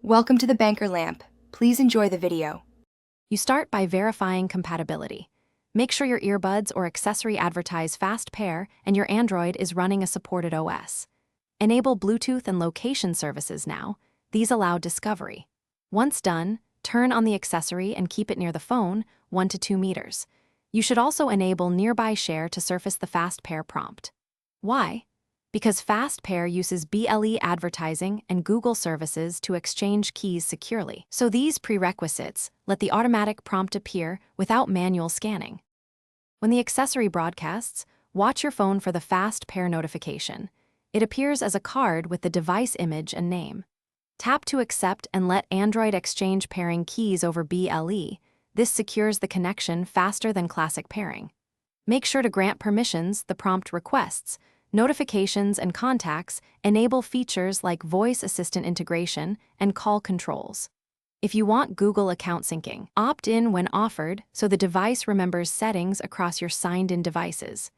Welcome to the Banker Lamp. Please enjoy the video. You start by verifying compatibility. Make sure your earbuds or accessory advertise fast pair and your Android is running a supported OS. Enable Bluetooth and location services now. These allow discovery. Once done, turn on the accessory and keep it near the phone, 1 to 2 meters. You should also enable Nearby Share to surface the fast pair prompt. Why? Because fast pair uses BLE advertising and Google services to exchange keys securely. So these prerequisites let the automatic prompt appear without manual scanning. When the accessory broadcasts, watch your phone for the fast pair notification. It appears as a card with the device image and name. Tap to accept and let Android exchange pairing keys over BLE. This secures the connection faster than classic pairing. Make sure to grant permissions the prompt requests. Notifications and contacts enable features like voice assistant integration and call controls. If you want Google account syncing, opt in when offered so the device remembers settings across your signed-in devices.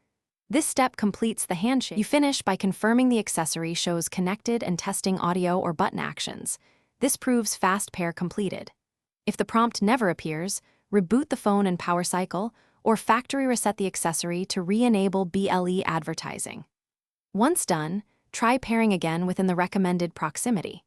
This step completes the handshake. You finish by confirming the accessory shows connected and testing audio or button actions. This proves fast pair completed. If the prompt never appears, reboot the phone and power cycle or factory reset the accessory to re-enable BLE advertising. Once done, try pairing again within the recommended proximity.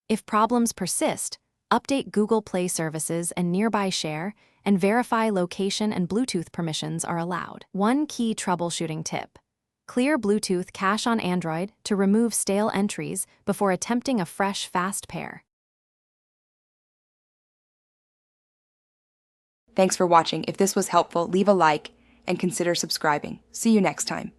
If problems persist, update Google Play services and Nearby Share and verify location and Bluetooth permissions are allowed. One key troubleshooting tip: clear Bluetooth cache on Android to remove stale entries before attempting a fresh fast pair. Thanks for watching. If this was helpful, leave a like and consider subscribing. See you next time.